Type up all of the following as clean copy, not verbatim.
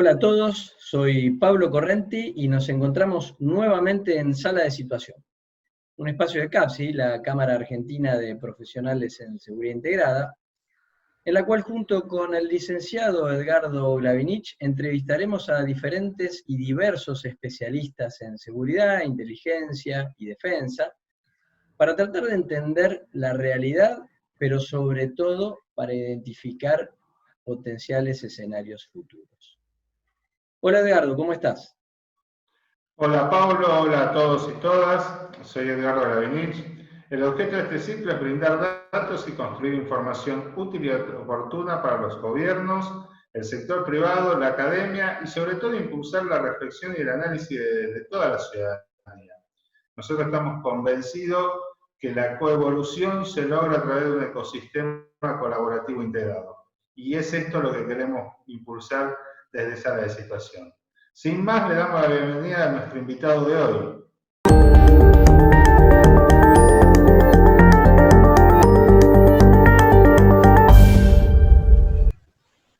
Hola a todos, soy Pablo Correnti y nos encontramos nuevamente en Sala de Situación, un espacio de CAPSI, la Cámara Argentina de Profesionales en Seguridad Integrada, en la cual junto con el licenciado Edgardo Glavinich entrevistaremos a diferentes y diversos especialistas en seguridad, inteligencia y defensa para tratar de entender la realidad, pero sobre todo para identificar potenciales escenarios futuros. Hola Edgardo, ¿cómo estás? Hola Pablo, hola a todos y todas, soy Edgardo Gavinich. El objeto de este ciclo es brindar datos y construir información útil y oportuna para los gobiernos, el sector privado, la academia y sobre todo impulsar la reflexión y el análisis de toda la ciudadanía. Nosotros estamos convencidos que la coevolución se logra a través de un ecosistema colaborativo integrado. Y es esto lo que queremos impulsar desde Sala de Situación. Sin más, le damos la bienvenida a nuestro invitado de hoy.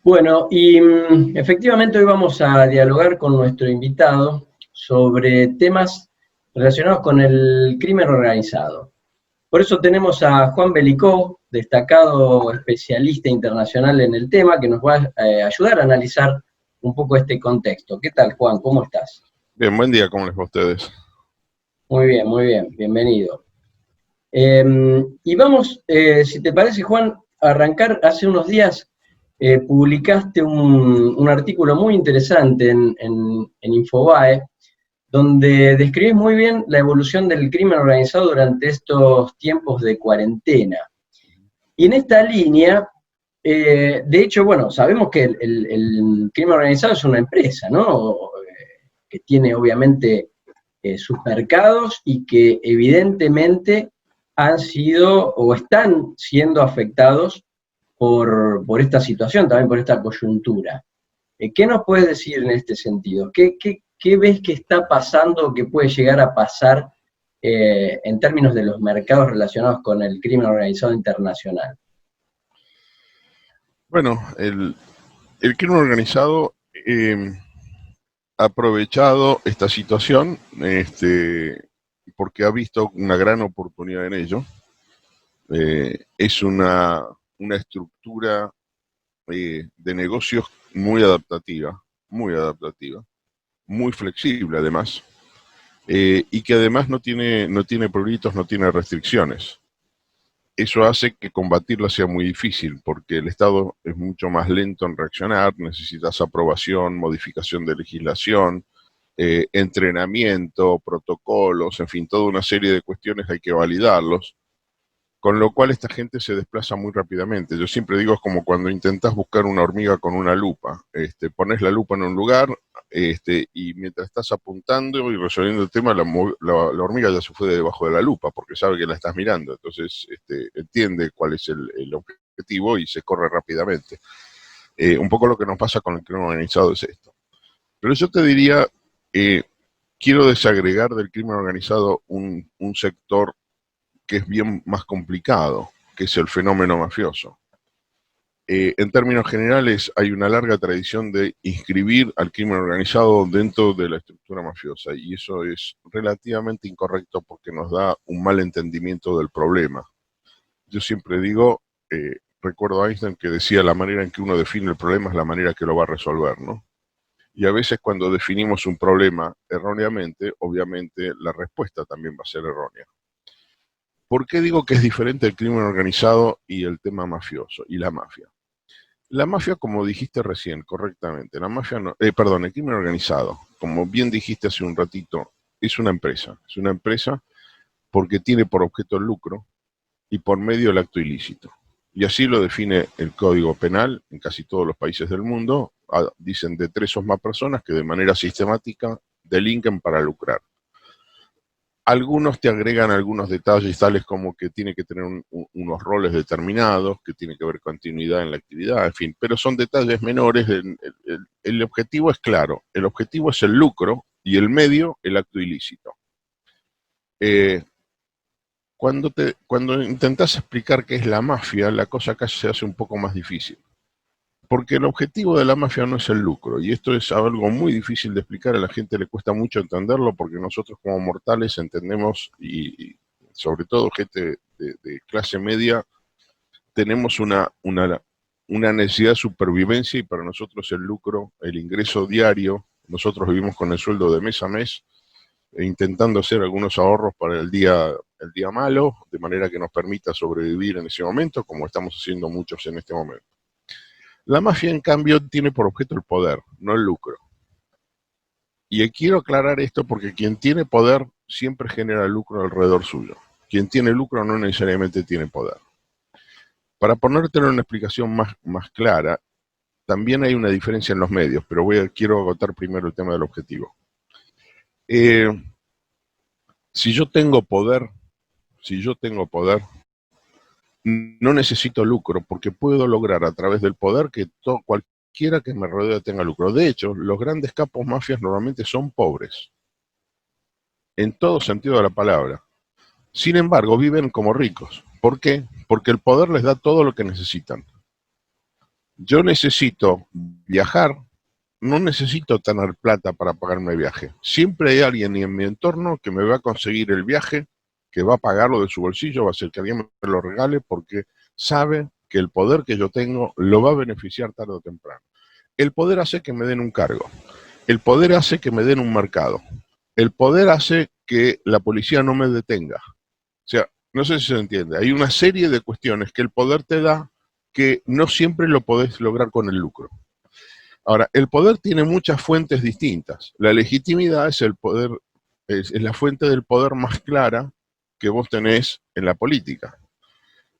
Bueno, y efectivamente hoy vamos a dialogar con nuestro invitado sobre temas relacionados con el crimen organizado. Por eso tenemos a Juan Belicó, destacado especialista internacional en el tema, que nos va a ayudar a analizar un poco este contexto. ¿Qué tal, Juan? ¿Cómo estás? Bien, buen día, ¿cómo les va a ustedes? Muy bien, bienvenido. Y vamos, si te parece, Juan, a arrancar. Hace unos días publicaste un artículo muy interesante en Infobae, donde describís muy bien la evolución del crimen organizado durante estos tiempos de cuarentena. Y en esta línea, de hecho, bueno, sabemos que el crimen organizado es una empresa, ¿no? Que tiene obviamente sus mercados y que evidentemente han sido o están siendo afectados por esta situación, también por esta coyuntura. ¿Qué nos puedes decir en este sentido? ¿Qué ves que está pasando o que puede llegar a pasar en términos de los mercados relacionados con el crimen organizado internacional? Bueno, el crimen organizado ha aprovechado esta situación porque ha visto una gran oportunidad en ello. Es una estructura de negocios muy adaptativa, muy flexible además, y que además no tiene pruritos, no tiene restricciones. Eso hace que combatirla sea muy difícil, porque el Estado es mucho más lento en reaccionar, necesitas aprobación, modificación de legislación, entrenamiento, protocolos, en fin, toda una serie de cuestiones hay que validarlos, con lo cual esta gente se desplaza muy rápidamente. Yo siempre digo, es como cuando intentas buscar una hormiga con una lupa. Pones la lupa en un lugar, y mientras estás apuntando y resolviendo el tema, la hormiga ya se fue de debajo de la lupa, porque sabe que la estás mirando. Entonces, entiende cuál es el objetivo y se corre rápidamente. Un poco lo que nos pasa con el crimen organizado es esto. Pero yo te diría, quiero desagregar del crimen organizado un sector que es bien más complicado, que es el fenómeno mafioso. En términos generales, hay una larga tradición de inscribir al crimen organizado dentro de la estructura mafiosa, y eso es relativamente incorrecto porque nos da un mal entendimiento del problema. Yo siempre digo, recuerdo a Einstein que decía, la manera en que uno define el problema es la manera que lo va a resolver, ¿no? Y a veces cuando definimos un problema erróneamente, obviamente la respuesta también va a ser errónea. ¿Por qué digo que es diferente el crimen organizado y el tema mafioso y la mafia? La mafia, como dijiste recién, correctamente, la mafia no, perdón, el crimen organizado, como bien dijiste hace un ratito, es una empresa. Es una empresa porque tiene por objeto el lucro y por medio el acto ilícito. Y así lo define el Código Penal en casi todos los países del mundo. Dicen de 3 o más personas que de manera sistemática delinquen para lucrar. Algunos te agregan algunos detalles tales como que tiene que tener unos roles determinados, que tiene que haber continuidad en la actividad, en fin, pero son detalles menores. El objetivo es claro, el objetivo es el lucro y el medio el acto ilícito. Cuando intentás explicar qué es la mafia, la cosa casi se hace un poco más difícil, Porque el objetivo de la mafia no es el lucro, y esto es algo muy difícil de explicar, a la gente le cuesta mucho entenderlo, porque nosotros como mortales entendemos, y sobre todo gente de clase media, tenemos una necesidad de supervivencia, y para nosotros el lucro, el ingreso diario, nosotros vivimos con el sueldo de mes a mes, intentando hacer algunos ahorros para el día malo, de manera que nos permita sobrevivir en ese momento, como estamos haciendo muchos en este momento. La mafia, en cambio, tiene por objeto el poder, no el lucro. Y quiero aclarar esto porque quien tiene poder siempre genera lucro alrededor suyo. Quien tiene lucro no necesariamente tiene poder. Para ponértelo en una explicación más clara, también hay una diferencia en los medios, pero quiero agotar primero el tema del objetivo. Si yo tengo poder, no necesito lucro, porque puedo lograr a través del poder que cualquiera que me rodee tenga lucro. De hecho, los grandes capos mafias normalmente son pobres, en todo sentido de la palabra. Sin embargo, viven como ricos. ¿Por qué? Porque el poder les da todo lo que necesitan. Yo necesito viajar, no necesito tener plata para pagarme el viaje. Siempre hay alguien en mi entorno que me va a conseguir el viaje, que va a pagarlo de su bolsillo, va a ser que alguien me lo regale, porque sabe que el poder que yo tengo lo va a beneficiar tarde o temprano. El poder hace que me den un cargo. El poder hace que me den un mercado. El poder hace que la policía no me detenga. O sea, no sé si se entiende. Hay una serie de cuestiones que el poder te da que no siempre lo podés lograr con el lucro. Ahora, el poder tiene muchas fuentes distintas. La legitimidad es el poder, es la fuente del poder más clara que vos tenés en la política.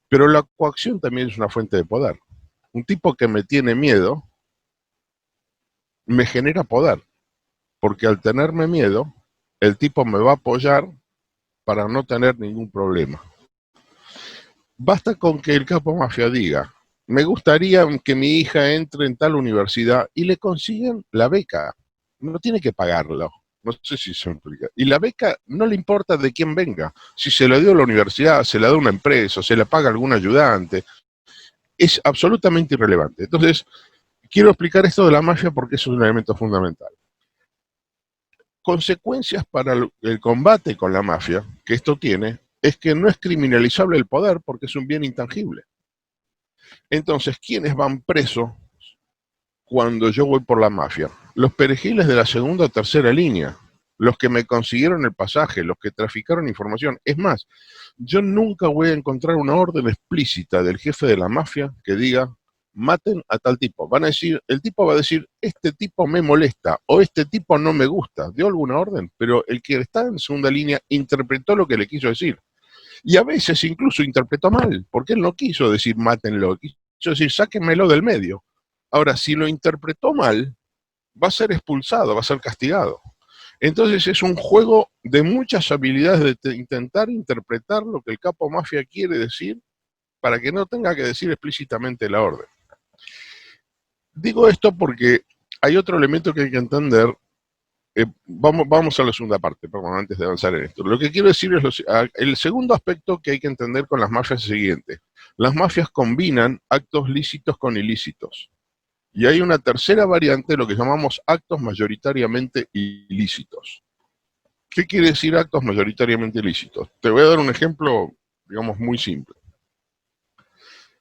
Pero la coacción también es una fuente de poder. Un tipo que me tiene miedo me genera poder, porque al tenerme miedo, el tipo me va a apoyar para no tener ningún problema. Basta con que el capo mafia diga: me gustaría que mi hija entre en tal universidad, y le consiguen la beca. No tiene que pagarlo. No sé si se implica. Y la beca no le importa de quién venga. Si se la dio a la universidad, se la da a una empresa, se la paga algún ayudante. Es absolutamente irrelevante. Entonces, quiero explicar esto de la mafia porque es un elemento fundamental. Consecuencias para el combate con la mafia que esto tiene es que no es criminalizable el poder porque es un bien intangible. Entonces, ¿quiénes van presos cuando yo voy por la mafia? Los perejiles de la segunda o tercera línea, los que me consiguieron el pasaje, los que traficaron información. Es más, yo nunca voy a encontrar una orden explícita del jefe de la mafia que diga: maten a tal tipo. Van a decir, el tipo va a decir: este tipo me molesta, o este tipo no me gusta. Dio alguna orden, pero el que está en segunda línea interpretó lo que le quiso decir. Y a veces incluso interpretó mal, porque él no quiso decir mátenlo, quiso decir sáquenmelo del medio. Ahora, si lo interpretó mal, va a ser expulsado, va a ser castigado. Entonces es un juego de muchas habilidades de intentar interpretar lo que el capo mafia quiere decir para que no tenga que decir explícitamente la orden. Digo esto porque hay otro elemento que hay que entender. Vamos a la segunda parte, perdón, antes de avanzar en esto. Lo que quiero decir es el segundo aspecto que hay que entender con las mafias es el siguiente. Las mafias combinan actos lícitos con ilícitos. Y hay una tercera variante, lo que llamamos actos mayoritariamente ilícitos. ¿Qué quiere decir actos mayoritariamente ilícitos? Te voy a dar un ejemplo, digamos, muy simple.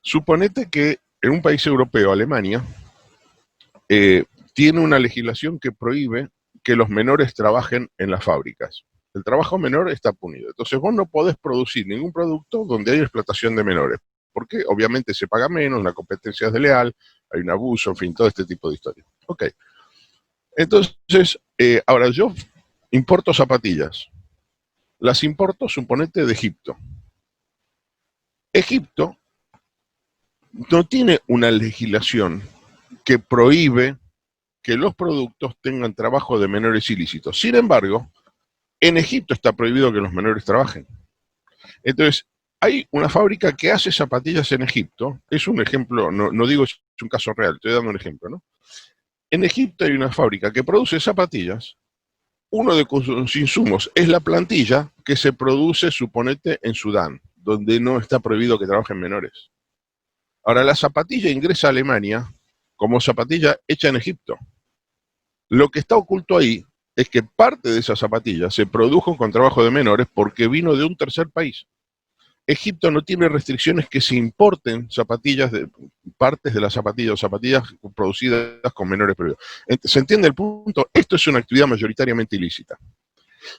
Suponete que en un país europeo, Alemania, tiene una legislación que prohíbe que los menores trabajen en las fábricas. El trabajo menor está punido. Entonces vos no podés producir ningún producto donde haya explotación de menores, porque obviamente se paga menos, la competencia es desleal, hay un abuso, en fin, todo este tipo de historias. Ok. Entonces, ahora yo importo zapatillas. Las importo, suponete, de Egipto. Egipto no tiene una legislación que prohíbe que los productos tengan trabajo de menores ilícitos. Sin embargo, en Egipto está prohibido que los menores trabajen. Entonces, hay una fábrica que hace zapatillas en Egipto. Es un ejemplo, no digo es un caso real, estoy dando un ejemplo, ¿no? En Egipto hay una fábrica que produce zapatillas. Uno de sus insumos es la plantilla que se produce, suponete, en Sudán, donde no está prohibido que trabajen menores. Ahora, la zapatilla ingresa a Alemania como zapatilla hecha en Egipto. Lo que está oculto ahí es que parte de esa zapatilla se produjo con trabajo de menores porque vino de un tercer país. Egipto no tiene restricciones que se importen zapatillas, partes de las zapatillas o zapatillas producidas con menores periodos. ¿Se entiende el punto? Esto es una actividad mayoritariamente ilícita.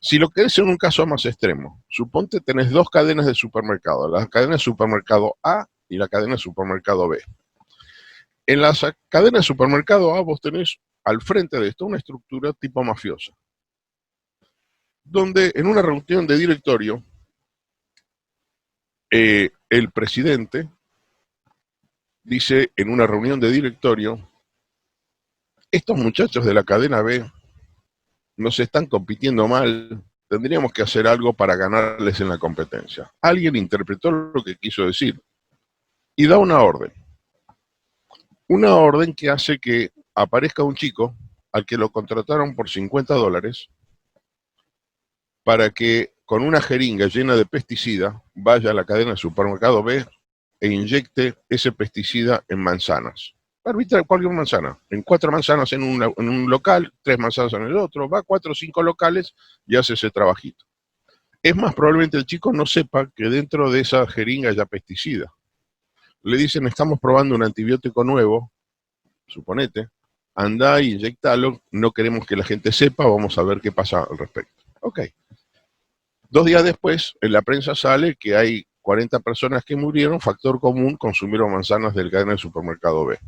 Si lo querés en un caso más extremo, suponte tenés dos cadenas de supermercado, la cadena de supermercado A y la cadena de supermercado B. En la cadena de supermercado A vos tenés al frente de esto una estructura tipo mafiosa, donde en una reunión de directorio el presidente dice en una reunión de directorio, estos muchachos de la cadena B nos están compitiendo mal, tendríamos que hacer algo para ganarles en la competencia. Alguien interpretó lo que quiso decir y da una orden que hace que aparezca un chico al que lo contrataron por $50 para que con una jeringa llena de pesticida vaya a la cadena de supermercado B e inyecte ese pesticida en manzanas. Arbitra cualquier manzana, en 4 manzanas en un local, 3 manzanas en el otro, va a 4 o 5 locales y hace ese trabajito. Es más, probablemente el chico no sepa que dentro de esa jeringa haya pesticida. Le dicen, estamos probando un antibiótico nuevo, suponete, anda y inyectalo, no queremos que la gente sepa, vamos a ver qué pasa al respecto. Ok. 2 días después, en la prensa sale que hay 40 personas que murieron, factor común, consumieron manzanas del cadena del supermercado B.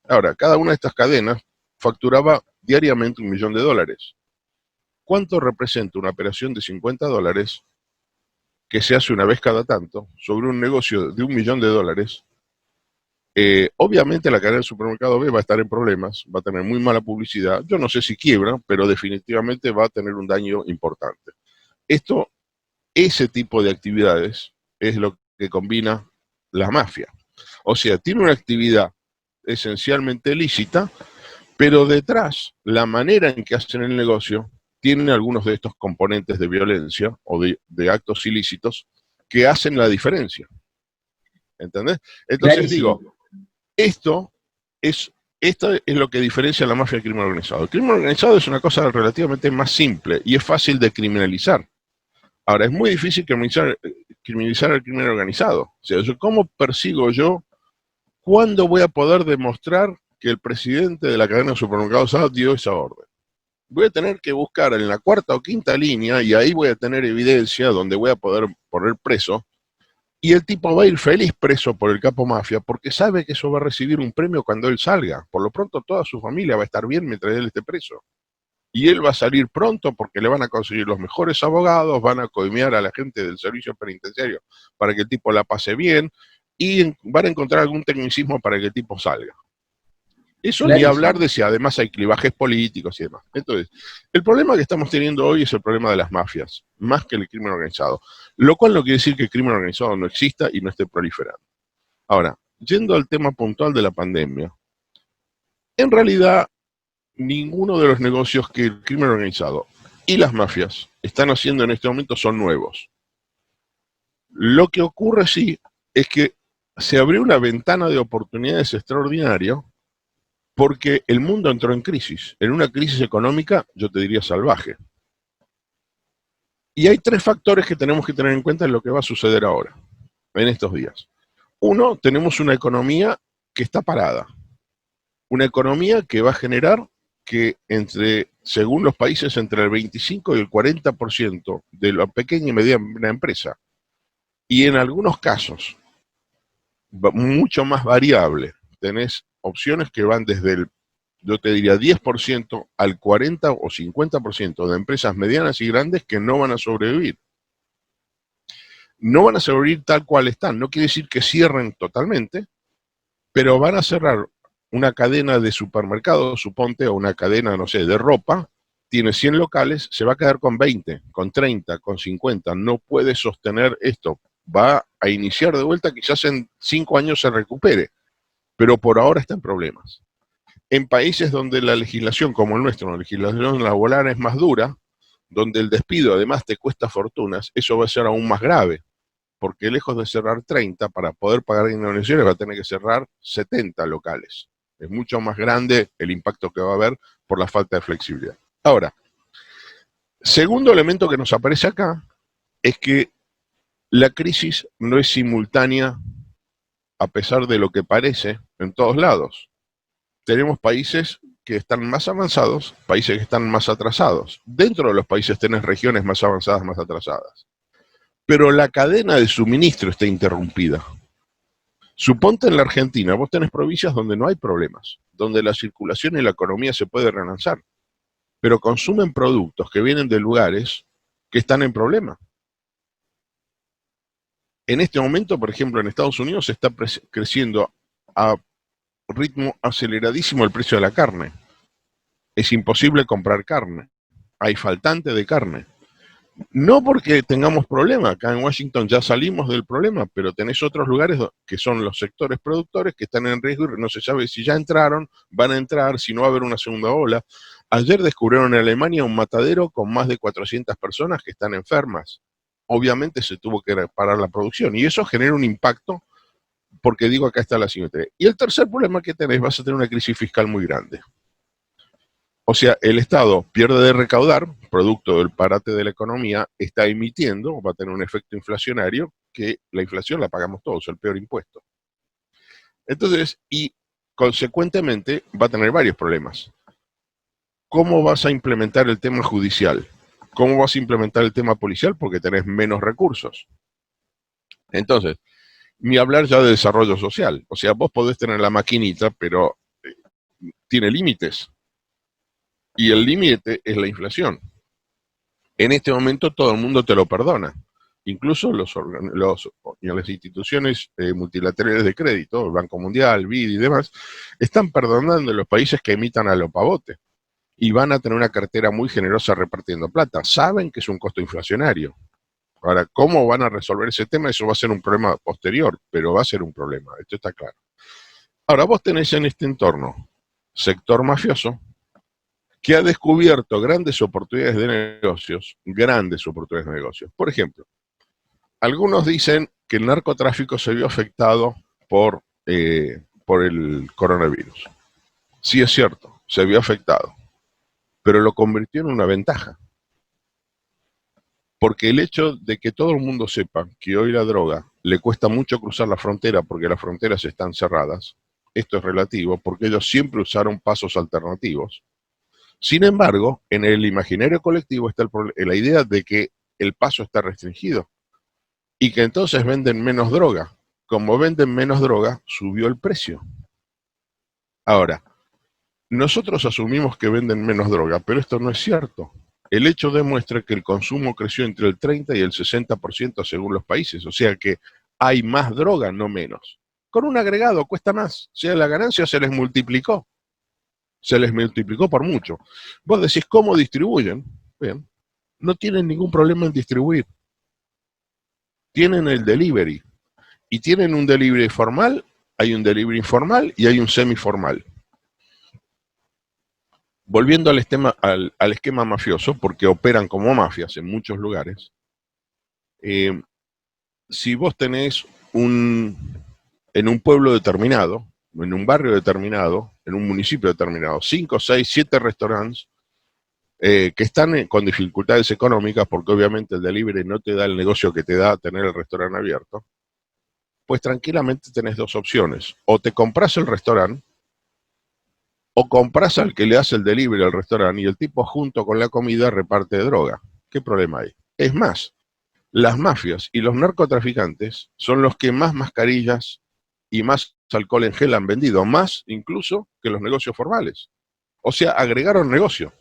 Ahora, cada una de estas cadenas facturaba diariamente $1 millón. ¿Cuánto representa una operación de $50 que se hace una vez cada tanto sobre un negocio de $1 millón? Obviamente la cadena del supermercado B va a estar en problemas, va a tener muy mala publicidad, yo no sé si quiebra, pero definitivamente va a tener un daño importante. Ese tipo de actividades es lo que combina la mafia. O sea, tiene una actividad esencialmente lícita, pero detrás, la manera en que hacen el negocio, tiene algunos de estos componentes de violencia o de actos ilícitos que hacen la diferencia. ¿Entendés? Entonces Clarísimo. digo, esto es lo que diferencia a la mafia del crimen organizado. El crimen organizado es una cosa relativamente más simple y es fácil de criminalizar. Ahora, es muy difícil criminalizar el crimen organizado. O sea, ¿cómo persigo yo? ¿Cuándo voy a poder demostrar que el presidente de la cadena de supermercados A dio esa orden? Voy a tener que buscar en la 4ª o 5ª línea y ahí voy a tener evidencia donde voy a poder poner preso y el tipo va a ir feliz preso por el capo mafia porque sabe que eso va a recibir un premio cuando él salga. Por lo pronto toda su familia va a estar bien mientras él esté preso. Y él va a salir pronto porque le van a conseguir los mejores abogados, van a coimear a la gente del servicio penitenciario para que el tipo la pase bien y van a encontrar algún tecnicismo para que el tipo salga. Eso ni hablar de si además hay clivajes políticos y demás. Entonces, el problema que estamos teniendo hoy es el problema de las mafias, más que el crimen organizado. Lo cual no quiere decir que el crimen organizado no exista y no esté proliferando. Ahora, yendo al tema puntual de la pandemia, en realidad ninguno de los negocios que el crimen organizado y las mafias están haciendo en este momento son nuevos. Lo que ocurre sí es que se abrió una ventana de oportunidades extraordinaria porque el mundo entró en crisis, en una crisis económica, yo te diría salvaje. Y hay 3 factores que tenemos que tener en cuenta en lo que va a suceder ahora, en estos días. Uno, tenemos una economía que está parada. Una economía que va a generar que según los países, entre el 25 y el 40% de la pequeña y mediana empresa, y en algunos casos, mucho más variable, tenés opciones que van desde el, yo te diría, 10% al 40 o 50% de empresas medianas y grandes que no van a sobrevivir. No van a sobrevivir tal cual están, no quiere decir que cierren totalmente, pero van a cerrar una cadena de supermercados, suponte, o una cadena, no sé, de ropa, tiene 100 locales, se va a quedar con 20, con 30, con 50, no puede sostener esto, va a iniciar de vuelta, quizás en 5 años se recupere, pero por ahora está en problemas. En países donde la legislación, como el nuestro, la legislación laboral es más dura, donde el despido además te cuesta fortunas, eso va a ser aún más grave, porque lejos de cerrar 30, para poder pagar indemnizaciones va a tener que cerrar 70 locales. Es mucho más grande el impacto que va a haber por la falta de flexibilidad. Ahora, segundo elemento que nos aparece acá es que la crisis no es simultánea a pesar de lo que parece en todos lados. Tenemos países que están más avanzados, países que están más atrasados. Dentro de los países tenés regiones más avanzadas, más atrasadas. Pero la cadena de suministro está interrumpida. Suponte en la Argentina, vos tenés provincias donde no hay problemas, donde la circulación y la economía se puede relanzar, pero consumen productos que vienen de lugares que están en problema. En este momento, por ejemplo, en Estados Unidos está creciendo a ritmo aceleradísimo el precio de la carne. Es imposible comprar carne. Hay faltante de carne. No porque tengamos problema, acá en Washington ya salimos del problema, pero tenés otros lugares que son los sectores productores que están en riesgo y no se sabe si ya entraron, van a entrar, si no va a haber una segunda ola. Ayer descubrieron en Alemania un matadero con más de 400 personas que están enfermas. Obviamente se tuvo que parar la producción y eso genera un impacto, porque digo, acá está la siguiente. Y el tercer problema que tenés, vas a tener una crisis fiscal muy grande. O sea, el Estado pierde de recaudar, producto del parate de la economía, está emitiendo, va a tener un efecto inflacionario, que la inflación la pagamos todos, el peor impuesto. Entonces, y consecuentemente va a tener varios problemas. ¿Cómo vas a implementar el tema judicial? ¿Cómo vas a implementar el tema policial? Porque tenés menos recursos. Entonces, ni hablar ya de desarrollo social. O sea, vos podés tener la maquinita, pero tiene límites. Y el límite es la inflación. En este momento todo el mundo te lo perdona. Incluso las instituciones multilaterales de crédito, el Banco Mundial, BID y demás, están perdonando a los países que emitan a lo pavote. Y van a tener una cartera muy generosa repartiendo plata. Saben que es un costo inflacionario. Ahora, ¿cómo van a resolver ese tema? Eso va a ser un problema posterior, pero va a ser un problema, esto está claro. Ahora, vos tenés en este entorno sector mafioso que ha descubierto grandes oportunidades de negocios, Por ejemplo, algunos dicen que el narcotráfico se vio afectado por el coronavirus. Sí es cierto, se vio afectado, pero lo convirtió en una ventaja. Porque el hecho de que todo el mundo sepa que hoy la droga le cuesta mucho cruzar la frontera porque las fronteras están cerradas, esto es relativo porque ellos siempre usaron pasos alternativos. Sin embargo, en el imaginario colectivo está la idea de que el paso está restringido y que entonces venden menos droga. Como venden menos droga, subió el precio. Ahora, nosotros asumimos que venden menos droga, pero esto no es cierto. El hecho demuestra que el consumo creció entre el 30 y el 60% según los países, o sea que hay más droga, no menos. Con un agregado cuesta más, o sea, la ganancia se les multiplicó por mucho. Vos decís, ¿cómo distribuyen? Bien, no tienen ningún problema en distribuir. Tienen el delivery, y tienen un delivery formal, hay un delivery informal y hay un semiformal. Volviendo al esquema mafioso, porque operan como mafias en muchos lugares, si vos tenés en un pueblo determinado, en un barrio determinado, en un municipio determinado, 5, 6, 7 restaurantes que están con dificultades económicas, porque obviamente el delivery no te da el negocio que te da tener el restaurante abierto, pues tranquilamente tenés dos opciones. O te compras el restaurante, o compras al que le hace el delivery al restaurante y el tipo junto con la comida reparte droga. ¿Qué problema hay? Es más, las mafias y los narcotraficantes son los que más mascarillas y más alcohol en gel han vendido, más incluso que los negocios formales. O sea, agregaron negocio.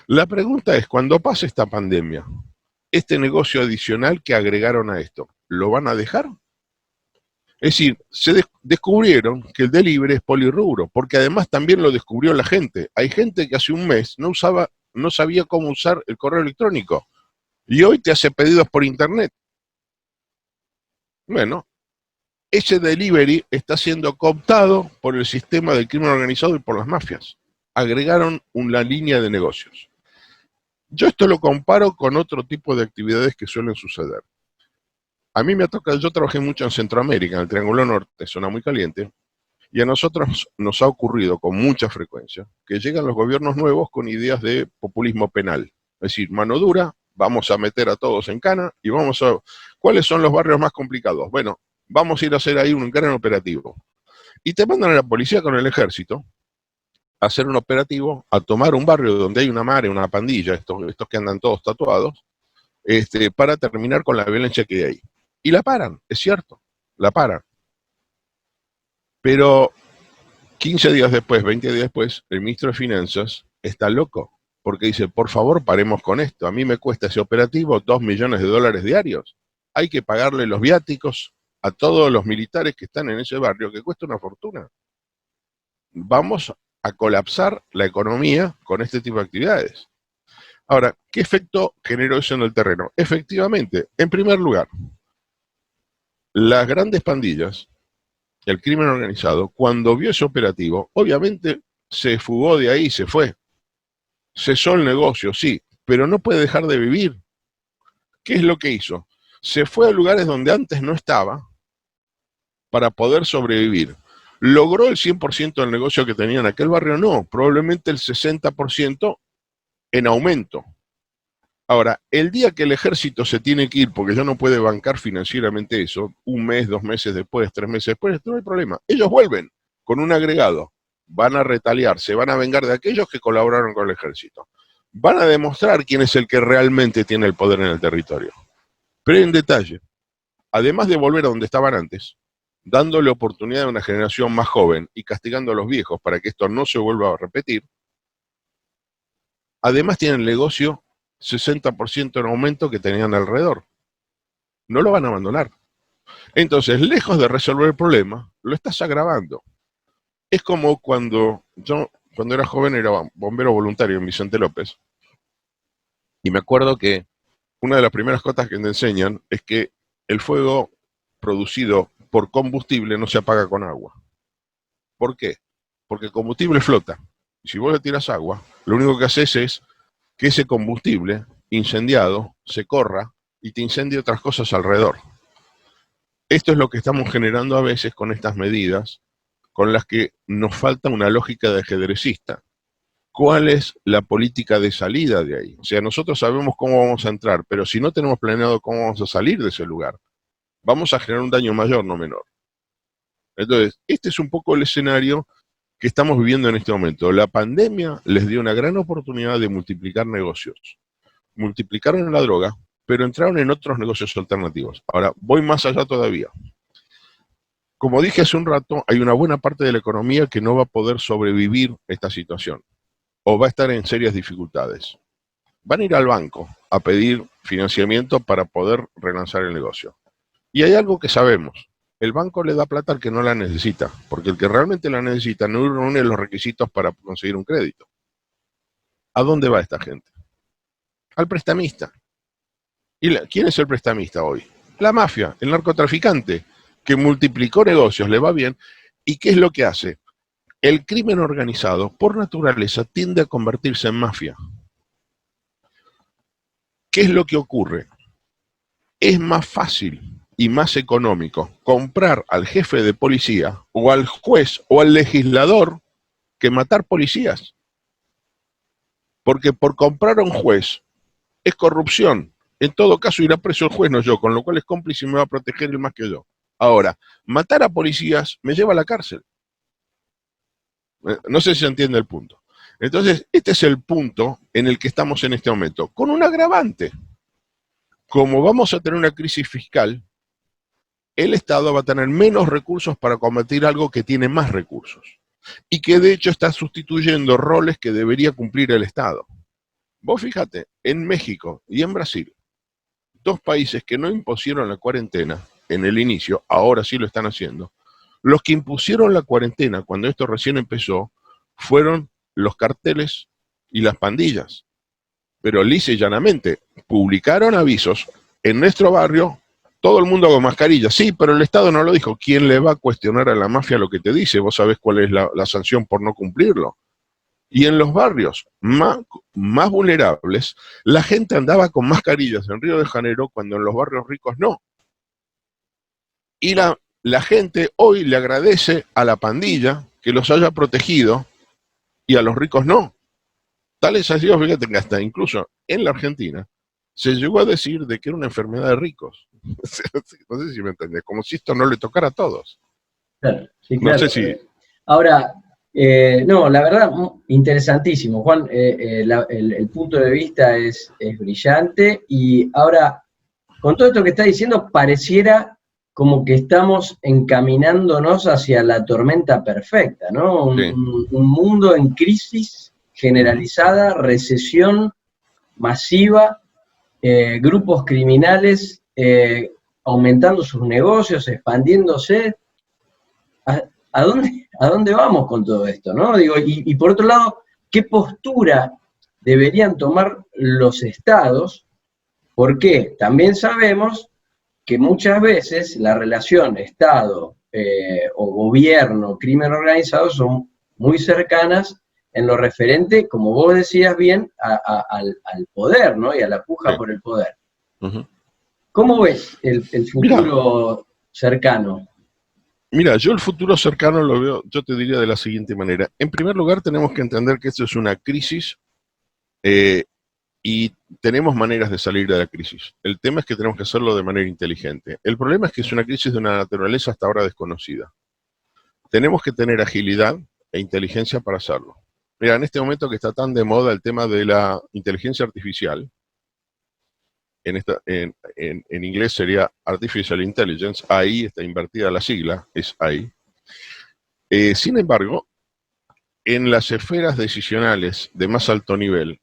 La pregunta es, cuando pase esta pandemia, este negocio adicional que agregaron a esto, ¿lo van a dejar? Es decir, se descubrieron que el delivery es polirrubro, porque además también lo descubrió la gente. Hay gente que hace un mes no sabía cómo usar el correo electrónico y hoy te hace pedidos por internet. Bueno, ese delivery está siendo cooptado por el sistema del crimen organizado y por las mafias. Agregaron una línea de negocios. Yo esto lo comparo con otro tipo de actividades que suelen suceder. A mí me toca, yo trabajé mucho en Centroamérica, en el Triángulo Norte, zona muy caliente, Y a nosotros nos ha ocurrido con mucha frecuencia que llegan los gobiernos nuevos con ideas de populismo penal. Es decir, mano dura, vamos a meter a todos en cana y vamos a... ¿Cuáles son los barrios más complicados? Bueno, vamos a ir a hacer ahí un gran operativo. Y te mandan a la policía con el ejército a hacer un operativo, a tomar un barrio donde hay una mare, una pandilla, estos que andan todos tatuados, para terminar con la violencia que hay ahí. Y la paran, es cierto, la paran. Pero 15 días después, 20 días después, el ministro de Finanzas está loco, porque dice, por favor, paremos con esto. A mí me cuesta ese operativo $2 millones diarios. Hay que pagarle los viáticos a todos los militares que están en ese barrio, que cuesta una fortuna. Vamos a colapsar la economía con este tipo de actividades. Ahora, ¿qué efecto generó eso en el terreno? Efectivamente, en primer lugar, las grandes pandillas, el crimen organizado, cuando vio ese operativo, obviamente se fugó de ahí, se fue. Cesó el negocio, sí, pero no puede dejar de vivir. ¿Qué es lo que hizo? Se fue a lugares donde antes no estaba para poder sobrevivir. ¿Logró el 100% del negocio que tenía en aquel barrio? No, probablemente el 60% en aumento. Ahora, el día que el ejército se tiene que ir, porque ya no puede bancar financieramente eso, 1 mes, 2 meses después, 3 meses después, no hay problema. Ellos vuelven con un agregado, van a retaliar, se van a vengar de aquellos que colaboraron con el ejército. Van a demostrar quién es el que realmente tiene el poder en el territorio. Pero en detalle, además de volver a donde estaban antes, dándole oportunidad a una generación más joven y castigando a los viejos para que esto no se vuelva a repetir, además tienen el negocio 60% en aumento que tenían alrededor. No lo van a abandonar. Entonces, lejos de resolver el problema, lo estás agravando. Es como cuando era joven, era bombero voluntario en Vicente López, y me acuerdo que una de las primeras cosas que te enseñan es que el fuego producido por combustible no se apaga con agua. ¿Por qué? Porque el combustible flota. Y si vos le tiras agua, lo único que haces es que ese combustible incendiado se corra y te incendie otras cosas alrededor. Esto es lo que estamos generando a veces con estas medidas, con las que nos falta una lógica de ajedrecista. ¿Cuál es la política de salida de ahí? O sea, nosotros sabemos cómo vamos a entrar, pero si no tenemos planeado cómo vamos a salir de ese lugar, vamos a generar un daño mayor, no menor. Entonces, este es un poco el escenario que estamos viviendo en este momento. La pandemia les dio una gran oportunidad de multiplicar negocios. Multiplicaron la droga, pero entraron en otros negocios alternativos. Ahora, voy más allá todavía. Como dije hace un rato, hay una buena parte de la economía que no va a poder sobrevivir esta situación, o va a estar en serias dificultades. Van a ir al banco a pedir financiamiento para poder relanzar el negocio. Y hay algo que sabemos. El banco le da plata al que no la necesita, porque el que realmente la necesita no reúne los requisitos para conseguir un crédito. ¿A dónde va esta gente? Al prestamista. ¿Y quién es el prestamista hoy? La mafia, el narcotraficante, que multiplicó negocios, le va bien. ¿Y qué es lo que hace? El crimen organizado, por naturaleza, tiende a convertirse en mafia. ¿Qué es lo que ocurre? Es más fácil y más económico comprar al jefe de policía o al juez o al legislador que matar policías. Porque por comprar a un juez es corrupción. En todo caso irá preso el juez, no yo, con lo cual es cómplice y me va a proteger él más que yo. Ahora, matar a policías me lleva a la cárcel. No sé si se entiende el punto. Entonces, este es el punto en el que estamos en este momento, con un agravante. Como vamos a tener una crisis fiscal, el Estado va a tener menos recursos para combatir algo que tiene más recursos. Y que de hecho está sustituyendo roles que debería cumplir el Estado. Vos fíjate, en México y en Brasil, 2 países que no impusieron la cuarentena en el inicio, ahora sí lo están haciendo. Los que impusieron la cuarentena cuando esto recién empezó fueron los carteles y las pandillas. Pero lisa y llanamente publicaron avisos en nuestro barrio, todo el mundo con mascarilla. Sí, pero el Estado no lo dijo. ¿Quién le va a cuestionar a la mafia lo que te dice? Vos sabés cuál es la sanción por no cumplirlo. Y en los barrios más vulnerables, la gente andaba con mascarillas en Río de Janeiro cuando en los barrios ricos no. Y la gente hoy le agradece a la pandilla que los haya protegido y a los ricos no. Tal es así, fíjate que hasta incluso en la Argentina se llegó a decir de que era una enfermedad de ricos. No sé si me entendés, como si esto no le tocara a todos. Claro, sí, No claro. sé si... Ahora, no, la verdad, interesantísimo, Juan. El punto de vista es brillante. Y ahora, con todo esto que está diciendo, pareciera como que estamos encaminándonos hacia la tormenta perfecta, ¿no? Sí. Un mundo en crisis generalizada, recesión masiva, grupos criminales aumentando sus negocios, expandiéndose. ¿A dónde vamos con todo esto? ¿No? Digo, y por otro lado, ¿qué postura deberían tomar los estados? Porque también sabemos que muchas veces la relación Estado o gobierno, crimen organizado son muy cercanas en lo referente, como vos decías bien, al poder, ¿no? Y a la puja Sí. por el poder. Uh-huh. ¿Cómo ves el futuro cercano? Mira, yo el futuro cercano lo veo, yo te diría de la siguiente manera. En primer lugar, tenemos que entender que esto es una crisis y tenemos maneras de salir de la crisis. El tema es que tenemos que hacerlo de manera inteligente. El problema es que es una crisis de una naturaleza hasta ahora desconocida. Tenemos que tener agilidad e inteligencia para hacerlo. Mira, en este momento que está tan de moda el tema de la inteligencia artificial, en inglés sería Artificial Intelligence, AI está invertida la sigla, es AI. Sin embargo, en las esferas decisionales de más alto nivel,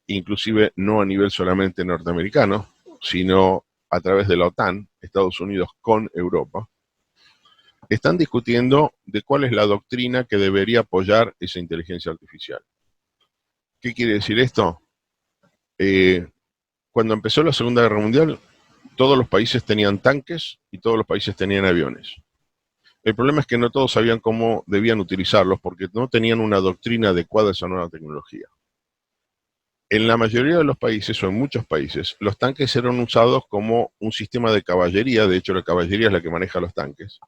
inclusive no a nivel solamente norteamericano, sino a través de la OTAN, Estados Unidos con Europa, están discutiendo de cuál es la doctrina que debería apoyar esa inteligencia artificial. ¿Qué quiere decir esto? Cuando empezó la Segunda Guerra Mundial, todos los países tenían tanques y todos los países tenían aviones. El problema es que no todos sabían cómo debían utilizarlos porque no tenían una doctrina adecuada a esa nueva tecnología. En la mayoría de los países, o en muchos países, los tanques eran usados como un sistema de caballería. De hecho, la caballería es la que maneja los tanques,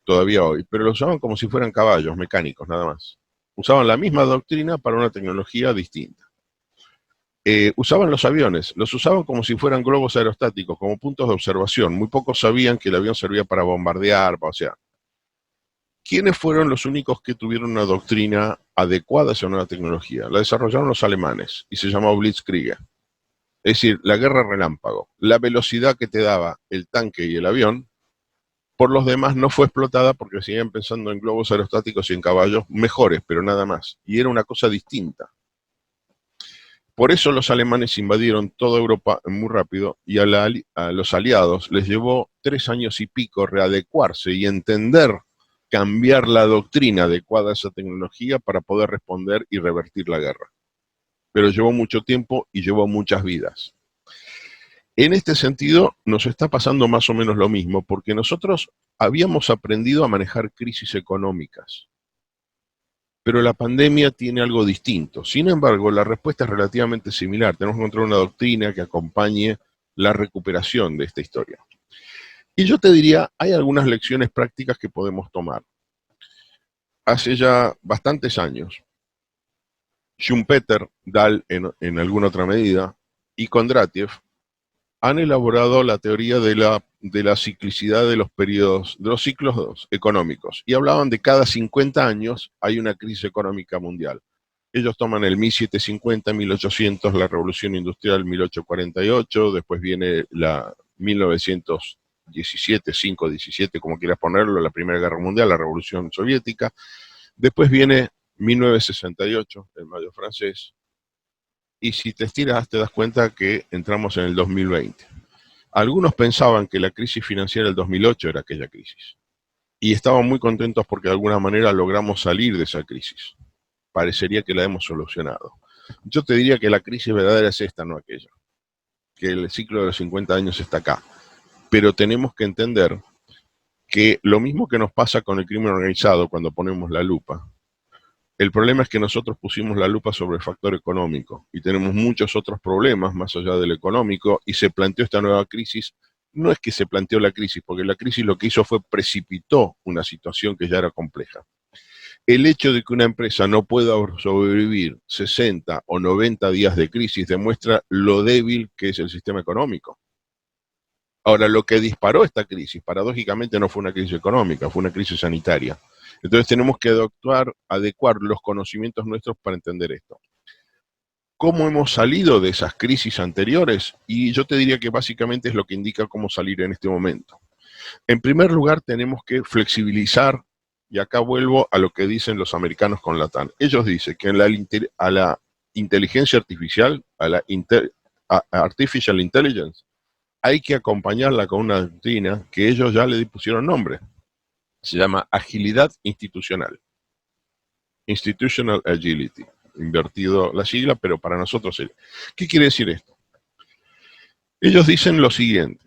todavía hoy, pero lo usaban como si fueran caballos mecánicos, nada más. Usaban la misma doctrina para una tecnología distinta. Usaban los aviones, los usaban como si fueran globos aerostáticos, como puntos de observación. Muy pocos sabían que el avión servía para bombardear, o sea. ¿Quiénes fueron los únicos que tuvieron una doctrina adecuada hacia una tecnología? La desarrollaron los alemanes y se llamó Blitzkrieg. Es decir, la guerra relámpago. La velocidad que te daba el tanque y el avión, por los demás no fue explotada porque seguían pensando en globos aerostáticos y en caballos mejores, pero nada más. Y era una cosa distinta. Por eso los alemanes invadieron toda Europa muy rápido y a los aliados les llevó 3 años y pico readecuarse y entender, cambiar la doctrina adecuada a esa tecnología para poder responder y revertir la guerra. Pero llevó mucho tiempo y llevó muchas vidas. En este sentido, nos está pasando más o menos lo mismo, porque nosotros habíamos aprendido a manejar crisis económicas. Pero la pandemia tiene algo distinto. Sin embargo, la respuesta es relativamente similar. Tenemos que encontrar una doctrina que acompañe la recuperación de esta historia. Y yo te diría, hay algunas lecciones prácticas que podemos tomar. Hace ya bastantes años, Schumpeter, Dahl en alguna otra medida, y Kondratiev han elaborado la teoría de la ciclicidad de los periodos, de los ciclos económicos, y hablaban de cada 50 años hay una crisis económica mundial. Ellos toman el 1750, 1800, la Revolución Industrial 1848, después viene la 1917, 5, 17, como quieras ponerlo, la Primera Guerra Mundial, la Revolución Soviética, después viene 1968, el Mayo francés, y si te estiras te das cuenta que entramos en el 2020. Algunos pensaban que la crisis financiera del 2008 era aquella crisis, y estaban muy contentos porque de alguna manera logramos salir de esa crisis. Parecería que la hemos solucionado. Yo te diría que la crisis verdadera es esta, no aquella. Que el ciclo de los 50 años está acá. Pero tenemos que entender que lo mismo que nos pasa con el crimen organizado cuando ponemos la lupa, el problema es que nosotros pusimos la lupa sobre el factor económico y tenemos muchos otros problemas más allá del económico y se planteó esta nueva crisis no es que se planteó la crisis, porque la crisis lo que hizo fue precipitó una situación que ya era compleja. El hecho de que una empresa no pueda sobrevivir 60 o 90 días de crisis demuestra lo débil que es el sistema económico. Ahora, lo que disparó esta crisis, paradójicamente, no fue una crisis económica, fue una crisis sanitaria. Entonces tenemos que adecuar los conocimientos nuestros para entender esto. ¿Cómo hemos salido de esas crisis anteriores? Y yo te diría que básicamente es lo que indica cómo salir en este momento. En primer lugar, tenemos que flexibilizar, y acá vuelvo a lo que dicen los americanos con la TAN. Ellos dicen que a la inteligencia artificial, a Artificial Intelligence, hay que acompañarla con una doctrina que ellos ya le pusieron nombre. Se llama agilidad institucional. Institutional Agility. Invertido la sigla, pero para nosotros es. ¿Qué quiere decir esto? Ellos dicen lo siguiente.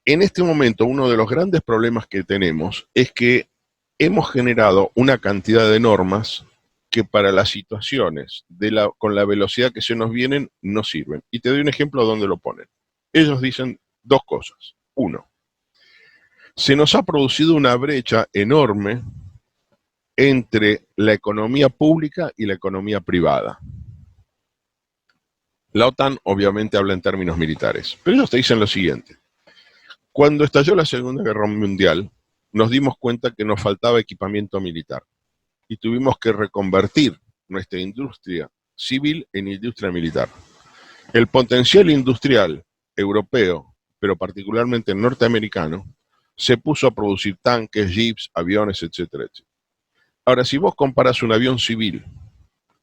En este momento, uno de los grandes problemas que tenemos es que hemos generado una cantidad de normas que para las situaciones con la velocidad que se nos vienen no sirven. Y te doy un ejemplo donde lo ponen. Ellos dicen dos cosas. Uno, se nos ha producido una brecha enorme entre la economía pública y la economía privada. La OTAN obviamente habla en términos militares, pero ellos te dicen lo siguiente. Cuando estalló la Segunda Guerra Mundial, nos dimos cuenta que nos faltaba equipamiento militar y tuvimos que reconvertir nuestra industria civil en industria militar. El potencial industrial europeo, pero particularmente norteamericano, se puso a producir tanques, jeeps, aviones, etcétera, etcétera. Ahora, si vos comparas un avión civil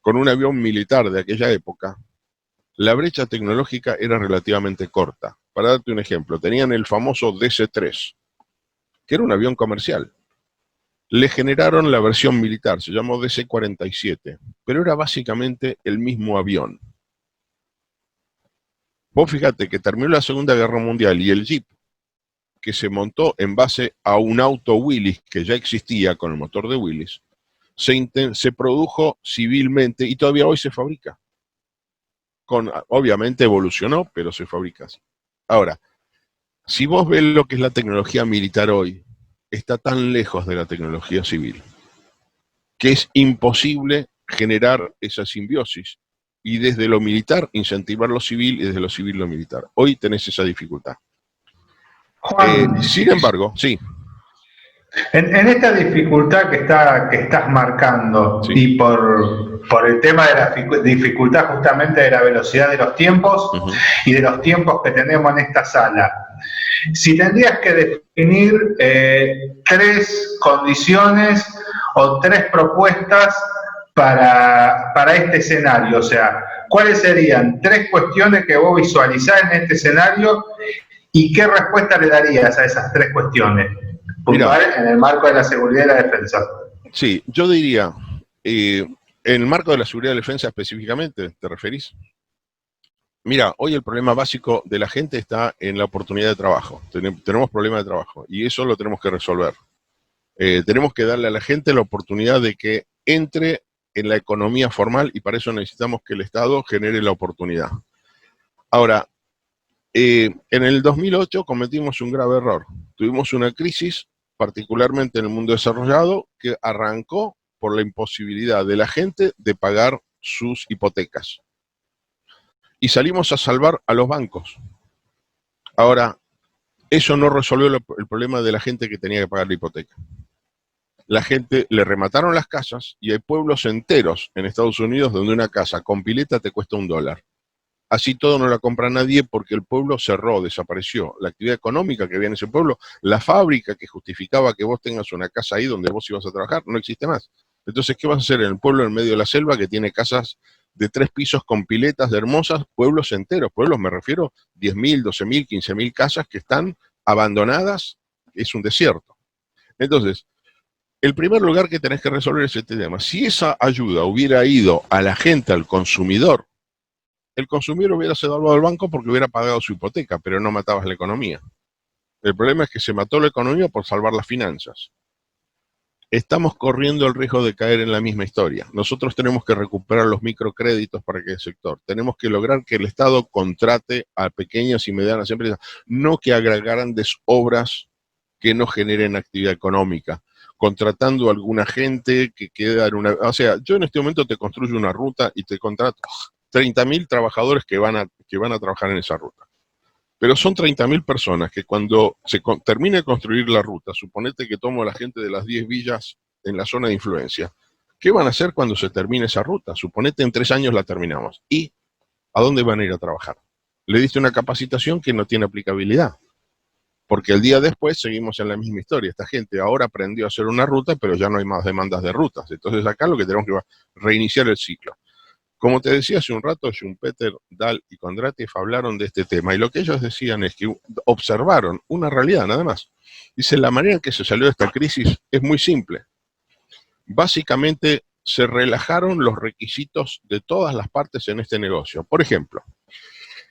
con un avión militar de aquella época, la brecha tecnológica era relativamente corta. Para darte un ejemplo, tenían el famoso DC-3, que era un avión comercial. Le generaron la versión militar, se llamó DC-47, pero era básicamente el mismo avión. Vos fíjate que terminó la Segunda Guerra Mundial y el Jeep, que se montó en base a un auto Willys que ya existía con el motor de Willys, se produjo civilmente y todavía hoy se fabrica. Obviamente evolucionó, pero se fabrica así. Ahora, si vos ves lo que es la tecnología militar hoy, está tan lejos de la tecnología civil, que es imposible generar esa simbiosis y desde lo militar incentivar lo civil y desde lo civil lo militar. Hoy tenés esa dificultad. Juan, Sin embargo, sí. En esta dificultad que estás marcando, Sí. y por el tema de la dificultad justamente de la velocidad de los tiempos y de los tiempos que tenemos en esta sala, si tendrías que definir tres condiciones o tres propuestas para este escenario, o sea, ¿cuáles serían tres cuestiones que vos visualizás en este escenario y qué respuesta le darías a esas tres cuestiones? Puntual en el marco de la seguridad y la defensa. Sí, yo diría, en el marco de la seguridad y la defensa específicamente, ¿te referís? Mira, hoy el problema básico de la gente está en la oportunidad de trabajo. Tenemos problemas de trabajo y eso lo tenemos que resolver. Tenemos que darle a la gente la oportunidad de que entre en la economía formal y para eso necesitamos que el Estado genere la oportunidad. Ahora, en el 2008 cometimos un grave error. Tuvimos una crisis, particularmente en el mundo desarrollado, que arrancó por la imposibilidad de la gente de pagar sus hipotecas. Y salimos a salvar a los bancos. Ahora, eso no resolvió el problema de la gente que tenía que pagar la hipoteca. La gente le remataron las casas y hay pueblos enteros en Estados Unidos donde una casa con pileta te cuesta $1. Así todo no la compra nadie porque el pueblo cerró, desapareció. La actividad económica que había en ese pueblo, la fábrica que justificaba que vos tengas una casa ahí donde vos ibas a trabajar, no existe más. Entonces, ¿qué vas a hacer en el pueblo en medio de la selva que tiene casas de 3 pisos con piletas de hermosas? Pueblos enteros, pueblos me refiero 10.000, 12.000, 15.000 casas que están abandonadas, es un desierto. Entonces, el primer lugar que tenés que resolver es este tema. Si esa ayuda hubiera ido a la gente, al consumidor, el consumidor hubiera salvado al banco porque hubiera pagado su hipoteca, pero no matabas la economía. El problema es que se mató la economía por salvar las finanzas. estamos corriendo el riesgo de caer en la misma historia. Nosotros tenemos que recuperar los microcréditos para aquel sector. Tenemos que lograr que el Estado contrate a pequeñas y medianas empresas, no que haga grandes obras que no generen actividad económica, contratando a alguna gente que queda en una... O sea, yo en este momento te construyo una ruta y te contrato 30.000 trabajadores que van a trabajar en esa ruta. Pero son 30.000 personas que cuando se termine de construir la ruta, suponete que tomo a la gente de las 10 villas en la zona de influencia, ¿qué van a hacer cuando se termine esa ruta? Suponete en 3 años la terminamos. ¿Y a dónde van a ir a trabajar? Le diste una capacitación que no tiene aplicabilidad. Porque el día después seguimos en la misma historia. Esta gente ahora aprendió a hacer una ruta, pero ya no hay más demandas de rutas. Entonces acá lo que tenemos que reiniciar el ciclo. Como te decía hace un rato, Schumpeter, Dahl y Kondratiev hablaron de este tema, y lo que ellos decían es que observaron una realidad nada más. Dice, la manera en que se salió de esta crisis es muy simple. Básicamente se relajaron los requisitos de todas las partes en este negocio. Por ejemplo,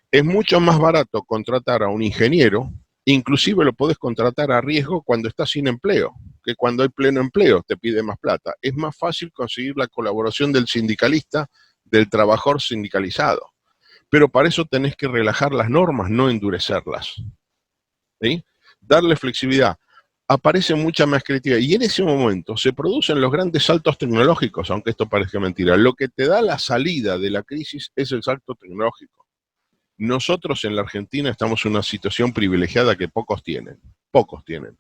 es mucho más barato contratar a un ingeniero, inclusive lo podés contratar a riesgo cuando estás sin empleo, que cuando hay pleno empleo te pide más plata. Es más fácil conseguir la colaboración del sindicalista, del trabajador sindicalizado. Pero para eso tenés que relajar las normas, no endurecerlas. ¿Sí? Darle flexibilidad. Aparece mucha más creatividad. Y en ese momento se producen los grandes saltos tecnológicos, aunque esto parezca mentira. Lo que te da la salida de la crisis es el salto tecnológico. Nosotros en la Argentina estamos en una situación privilegiada que pocos tienen. Pocos tienen.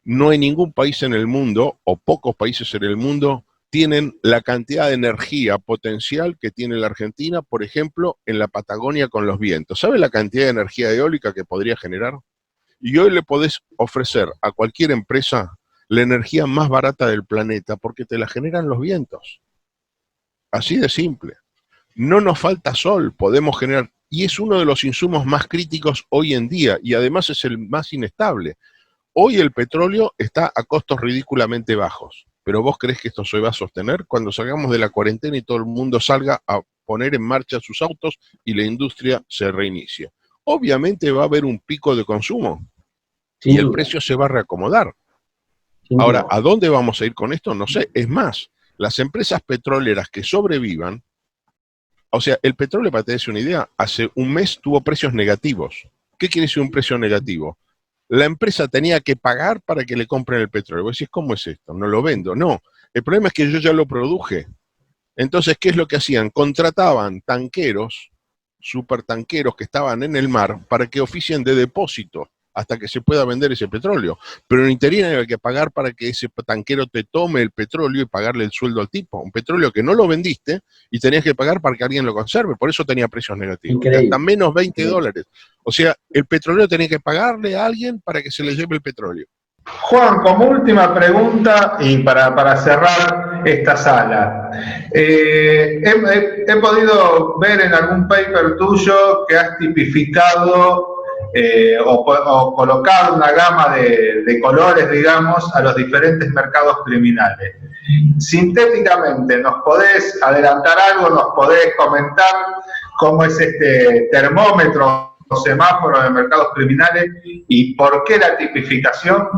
No hay ningún país en el mundo, o pocos países en el mundo, tienen la cantidad de energía potencial que tiene la Argentina, por ejemplo, en la Patagonia con los vientos. ¿Sabe la cantidad de energía eólica que podría generar? Y hoy le podés ofrecer a cualquier empresa la energía más barata del planeta porque te la generan los vientos. Así de simple. No nos falta sol, podemos generar, y es uno de los insumos más críticos hoy en día, y además es el más inestable. Hoy el petróleo está a costos ridículamente bajos, pero ¿vos creés que esto se va a sostener cuando salgamos de la cuarentena y todo el mundo salga a poner en marcha sus autos y la industria se reinicie? Obviamente va a haber un pico de consumo y el precio se va a reacomodar. Ahora, ¿a dónde vamos a ir con esto? No sé. Es más, las empresas petroleras que sobrevivan, o sea, el petróleo, para tener una idea, hace un mes tuvo precios negativos. ¿Qué quiere decir un precio negativo? La empresa tenía que pagar para que le compren el petróleo. Vos decís, ¿cómo es esto? No lo vendo. No, el problema es que yo ya lo produje. Entonces, ¿qué es lo que hacían? Contrataban tanqueros, supertanqueros que estaban en el mar para que oficien de depósito hasta que se pueda vender ese petróleo. Pero en interior hay que pagar para que ese tanquero te tome el petróleo y pagarle el sueldo al tipo. Un petróleo que no lo vendiste y tenías que pagar para que alguien lo conserve. Por eso tenía precios negativos. Hasta menos $20. O sea, el petrolero tenía que pagarle a alguien para que se le lleve el petróleo. Juan, como última pregunta y para cerrar esta sala, he podido ver en algún paper tuyo que has tipificado o colocado una gama de colores, digamos, a los diferentes mercados criminales. Sintéticamente, ¿nos podés adelantar algo? ¿Nos podés comentar cómo es este termómetro o semáforo de mercados criminales y por qué la tipificación?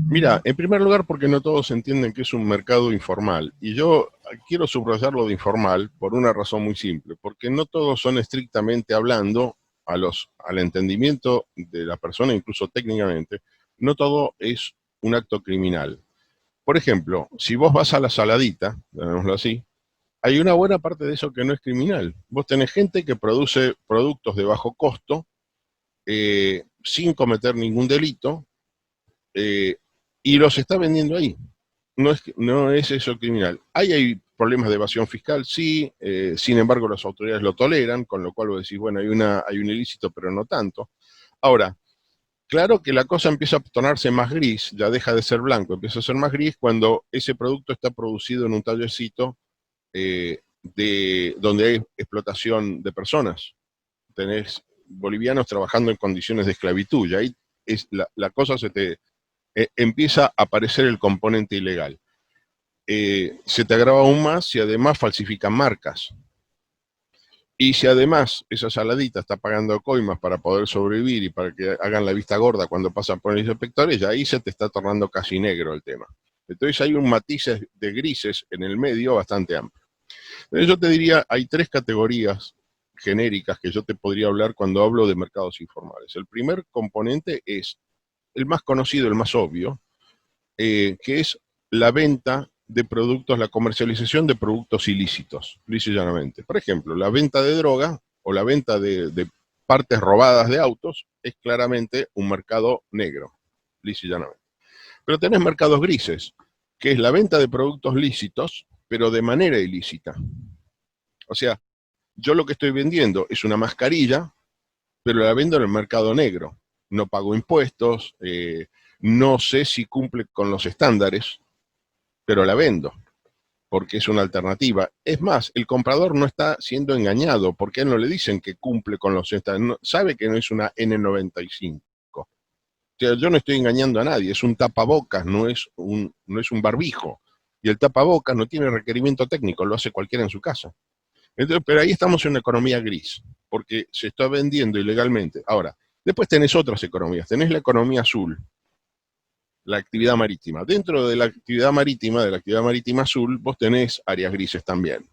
Mira, en primer lugar porque no todos entienden que es un mercado informal, y yo quiero subrayar lo de informal por una razón muy simple, porque no todos son estrictamente hablando, al entendimiento de la persona, incluso técnicamente, no todo es un acto criminal. Por ejemplo, si vos vas a la saladita, llamémoslo así, hay una buena parte de eso que no es criminal. Vos tenés gente que produce productos de bajo costo, sin cometer ningún delito, y los está vendiendo ahí. No es eso criminal. Hay problemas de evasión fiscal, sí, sin embargo las autoridades lo toleran, con lo cual vos decís, bueno, hay un ilícito, pero no tanto. Ahora, claro que la cosa empieza a tornarse más gris, ya deja de ser blanco, empieza a ser más gris cuando ese producto está producido en un tallercito donde hay explotación de personas. Tenés bolivianos trabajando en condiciones de esclavitud, y ahí la cosa empieza a aparecer el componente ilegal. Se te agrava aún más si además falsifican marcas. Y si además esa saladita está pagando coimas para poder sobrevivir y para que hagan la vista gorda cuando pasan por los inspectores, ya ahí se te está tornando casi negro el tema. Entonces hay un matiz de grises en el medio bastante amplio. Entonces yo te diría, hay tres categorías genéricas que yo te podría hablar cuando hablo de mercados informales. El primer componente es el más conocido, el más obvio, que es la venta de productos, la comercialización de productos ilícitos, lisa y llanamente. Por ejemplo, la venta de droga o la venta de partes robadas de autos es claramente un mercado negro, lisa y llanamente. Pero tenés mercados grises, que es la venta de productos lícitos, pero de manera ilícita. O sea, yo lo que estoy vendiendo es una mascarilla, pero la vendo en el mercado negro. No pago impuestos, no sé si cumple con los estándares, pero la vendo, porque es una alternativa. Es más, el comprador no está siendo engañado, porque a él no le dicen que cumple con los estándares, no, sabe que no es una N95. O sea, yo no estoy engañando a nadie, es un tapabocas, no es un barbijo. Y el tapabocas no tiene requerimiento técnico, lo hace cualquiera en su casa. Entonces, pero ahí estamos en una economía gris, porque se está vendiendo ilegalmente. Ahora, después tenés otras economías, tenés la economía azul, la actividad marítima. Dentro de la actividad marítima azul, vos tenés áreas grises también.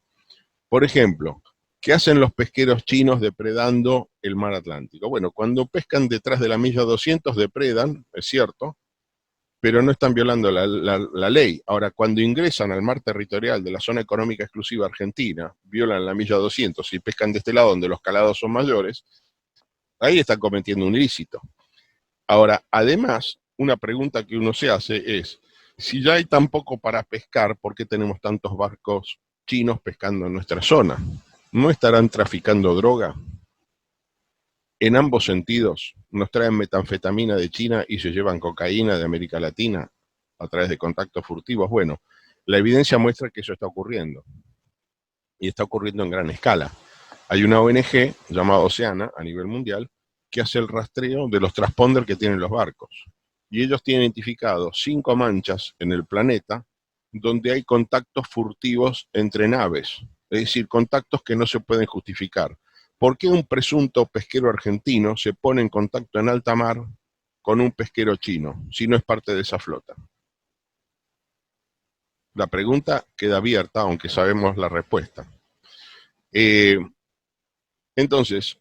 Por ejemplo, ¿qué hacen los pesqueros chinos depredando el mar Atlántico? Bueno, cuando pescan detrás de la milla 200 depredan, es cierto, pero no están violando la ley. Ahora, cuando ingresan al mar territorial de la zona económica exclusiva argentina, violan la milla 200 y pescan de este lado donde los calados son mayores, ahí están cometiendo un ilícito. Ahora, además, una pregunta que uno se hace es, si ya hay tan poco para pescar, ¿por qué tenemos tantos barcos chinos pescando en nuestra zona? ¿No estarán traficando droga? En ambos sentidos, nos traen metanfetamina de China y se llevan cocaína de América Latina a través de contactos furtivos. Bueno, la evidencia muestra que eso está ocurriendo. Y está ocurriendo en gran escala. Hay una ONG llamada Oceana, a nivel mundial, que hace el rastreo de los transponders que tienen los barcos. Y ellos tienen identificado 5 manchas en el planeta donde hay contactos furtivos entre naves. Es decir, contactos que no se pueden justificar. ¿Por qué un presunto pesquero argentino se pone en contacto en alta mar con un pesquero chino, si no es parte de esa flota? La pregunta queda abierta, aunque sabemos la respuesta. Entonces,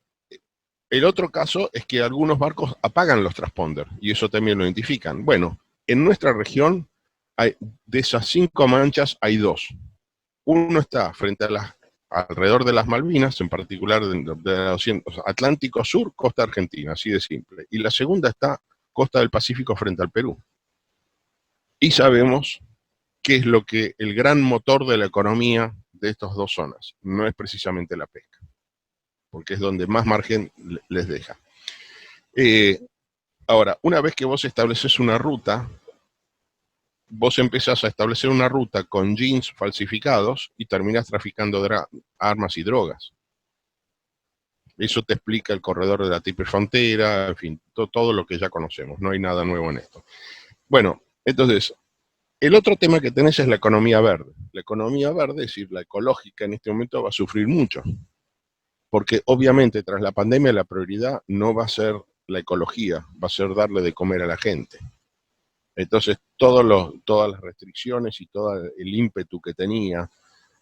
el otro caso es que algunos barcos apagan los transponders, y eso también lo identifican. Bueno, en nuestra región, de esas 5 manchas, hay 2. Uno está frente a alrededor de las Malvinas, en particular de Atlántico Sur, costa argentina, así de simple. Y la segunda está costa del Pacífico frente al Perú. Y sabemos qué es lo que el gran motor de la economía de estas dos zonas. No es precisamente la pesca, porque es donde más margen les deja. Ahora, una vez que vos estableces una ruta, vos empezás a establecer una ruta con jeans falsificados y terminás traficando armas y drogas. Eso te explica el corredor de la triple frontera, en fin, todo lo que ya conocemos, no hay nada nuevo en esto. Bueno, entonces, el otro tema que tenés es la economía verde. La economía verde, es decir, la ecológica en este momento va a sufrir mucho, porque obviamente tras la pandemia la prioridad no va a ser la ecología, va a ser darle de comer a la gente. Entonces, todas las restricciones y todo el ímpetu que tenía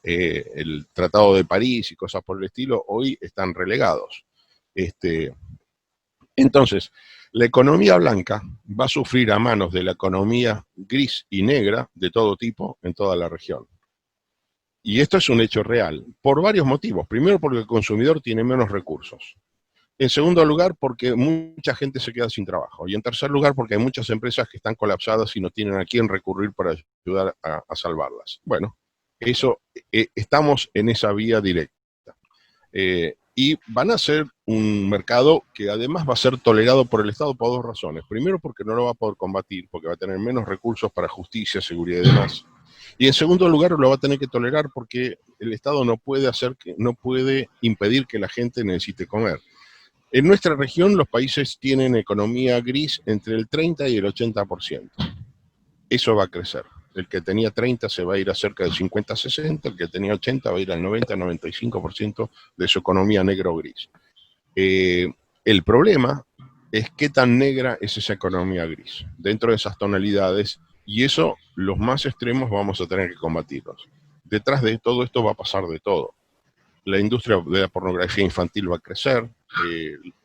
el Tratado de París y cosas por el estilo, hoy están relegados. Entonces, la economía blanca va a sufrir a manos de la economía gris y negra de todo tipo en toda la región. Y esto es un hecho real, por varios motivos. Primero, porque el consumidor tiene menos recursos. En segundo lugar, porque mucha gente se queda sin trabajo. Y en tercer lugar, porque hay muchas empresas que están colapsadas y no tienen a quién recurrir para ayudar a salvarlas. Bueno, eso, estamos en esa vía directa. Y van a ser un mercado que además va a ser tolerado por el Estado por 2 razones. Primero, porque no lo va a poder combatir, porque va a tener menos recursos para justicia, seguridad y demás. Y en segundo lugar, lo va a tener que tolerar porque el Estado no puede impedir que la gente necesite comer. En nuestra región los países tienen economía gris entre el 30 y el 80%. Eso va a crecer. El que tenía 30 se va a ir a cerca de 50-60, el que tenía 80 va a ir al 90-95% de su economía negro-gris. El problema es qué tan negra es esa economía gris, dentro de esas tonalidades, y eso los más extremos vamos a tener que combatirlos. Detrás de todo esto va a pasar de todo. La industria de la pornografía infantil va a crecer,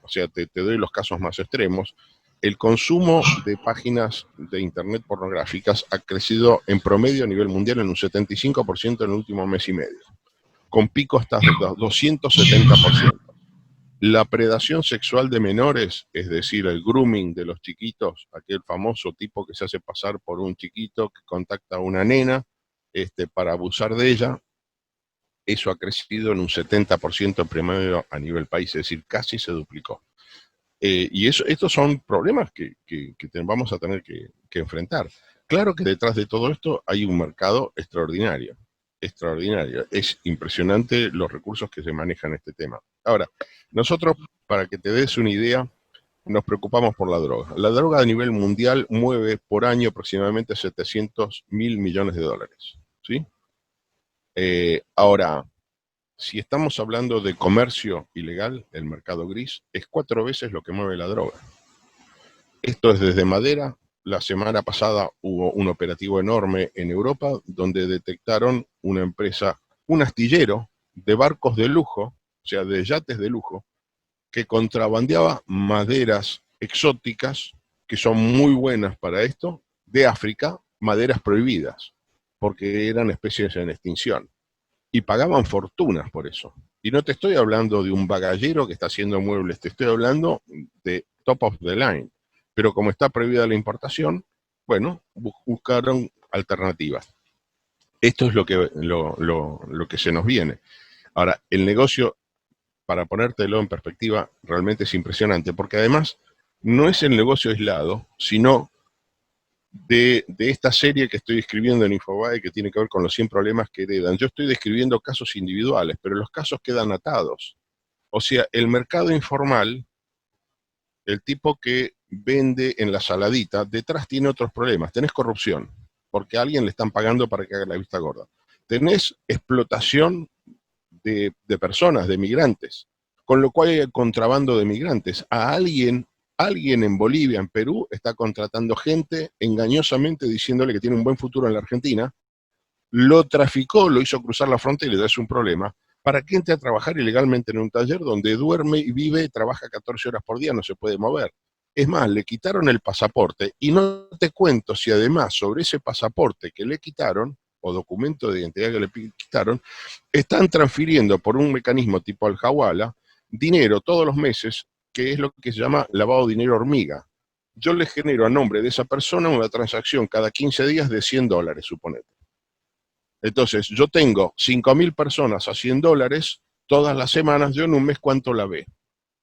o sea, te doy los casos más extremos. El consumo de páginas de internet pornográficas ha crecido en promedio a nivel mundial en un 75% en el último mes y medio, con picos hasta 270%. La predación sexual de menores, es decir, el grooming de los chiquitos, aquel famoso tipo que se hace pasar por un chiquito que contacta a una nena para abusar de ella, eso ha crecido en un 70% en promedio a nivel país, es decir, casi se duplicó. Y estos son problemas que vamos a tener que enfrentar. Claro que detrás de todo esto hay un mercado extraordinario, extraordinario. Es impresionante los recursos que se manejan en este tema. Ahora, nosotros, para que te des una idea, nos preocupamos por la droga. La droga a nivel mundial mueve por año aproximadamente 700.000 millones de dólares, ¿sí? Ahora, si estamos hablando de comercio ilegal, el mercado gris, es 4 veces lo que mueve la droga. Esto es desde madera. La semana pasada hubo un operativo enorme en Europa donde detectaron una empresa, un astillero de barcos de lujo, o sea, de yates de lujo, que contrabandeaba maderas exóticas, que son muy buenas para esto, de África, maderas prohibidas, porque eran especies en extinción. Y pagaban fortunas por eso. Y no te estoy hablando de un bagallero que está haciendo muebles, te estoy hablando de top of the line. Pero como está prohibida la importación, bueno, buscaron alternativas. Esto es lo que se nos viene. Ahora, el negocio, para ponértelo en perspectiva, realmente es impresionante, porque además no es el negocio aislado, sino de esta serie que estoy escribiendo en Infobae, que tiene que ver con los 100 problemas que heredan. Yo estoy describiendo casos individuales, pero los casos quedan atados. O sea, el mercado informal, el tipo que vende en la saladita, detrás tiene otros problemas. Tenés corrupción, porque a alguien le están pagando para que haga la vista gorda. Tenés explotación de personas, de migrantes, con lo cual hay contrabando de migrantes. Alguien en Bolivia, en Perú, está contratando gente engañosamente diciéndole que tiene un buen futuro en la Argentina, lo traficó, lo hizo cruzar la frontera y le da un problema, para que entre a trabajar ilegalmente en un taller donde duerme y vive, trabaja 14 horas por día, no se puede mover. Es más, le quitaron el pasaporte, y no te cuento si además sobre ese pasaporte que le quitaron, o documento de identidad que le quitaron, están transfiriendo por un mecanismo tipo Alhawala dinero todos los meses, que es lo que se llama lavado de dinero hormiga. Yo le genero a nombre de esa persona una transacción cada 15 días de $100, suponete. Entonces, yo tengo 5.000 personas a $100 todas las semanas, yo en un mes cuánto la ve.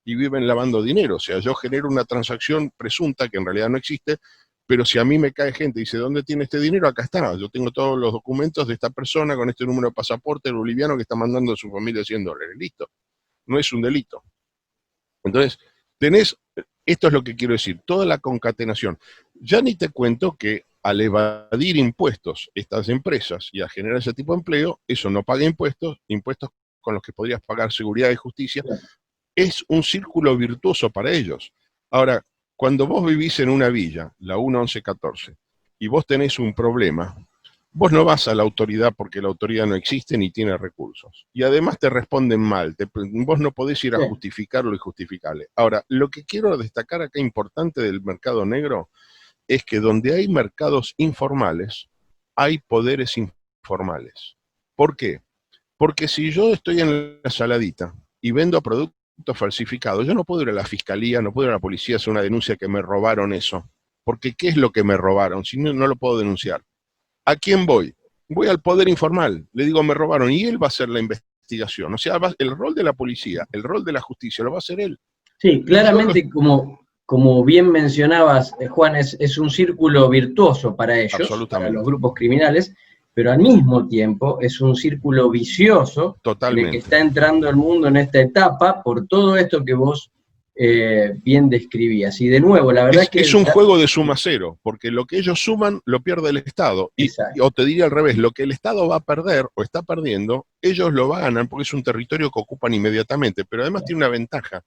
Y viven lavando dinero, o sea, yo genero una transacción presunta que en realidad no existe, pero si a mí me cae gente y dice, ¿dónde tiene este dinero? Acá está, yo tengo todos los documentos de esta persona con este número de pasaporte boliviano que está mandando a su familia $100, listo. No es un delito. Entonces, esto es lo que quiero decir, toda la concatenación. Ya ni te cuento que al evadir impuestos estas empresas y a generar ese tipo de empleo, eso no paga impuestos con los que podrías pagar seguridad y justicia, es un círculo virtuoso para ellos. Ahora, cuando vos vivís en una villa, la 11114, y vos tenés un problema, vos no vas a la autoridad porque la autoridad no existe ni tiene recursos. Y además te responden mal, vos no podés ir a justificar lo injustificable. Ahora, lo que quiero destacar acá importante del mercado negro es que donde hay mercados informales, hay poderes informales. ¿Por qué? Porque si yo estoy en la saladita y vendo productos falsificados, yo no puedo ir a la fiscalía, no puedo ir a la policía a hacer una denuncia que me robaron eso. Porque ¿qué es lo que me robaron? Si no, no lo puedo denunciar. ¿A quién voy? Voy al poder informal, le digo me robaron y él va a hacer la investigación. O sea, el rol de la policía, el rol de la justicia, lo va a hacer él. Sí, claramente como bien mencionabas, Juan, es un círculo virtuoso para ellos, para los grupos criminales, pero al mismo tiempo es un círculo vicioso en el que está entrando el mundo en esta etapa por todo esto que vos bien describías. Y de nuevo, la verdad es un juego de suma cero, porque lo que ellos suman lo pierde el Estado. O te diría al revés, lo que el Estado va a perder o está perdiendo, ellos lo van a ganar porque es un territorio que ocupan inmediatamente. Pero además tiene una ventaja,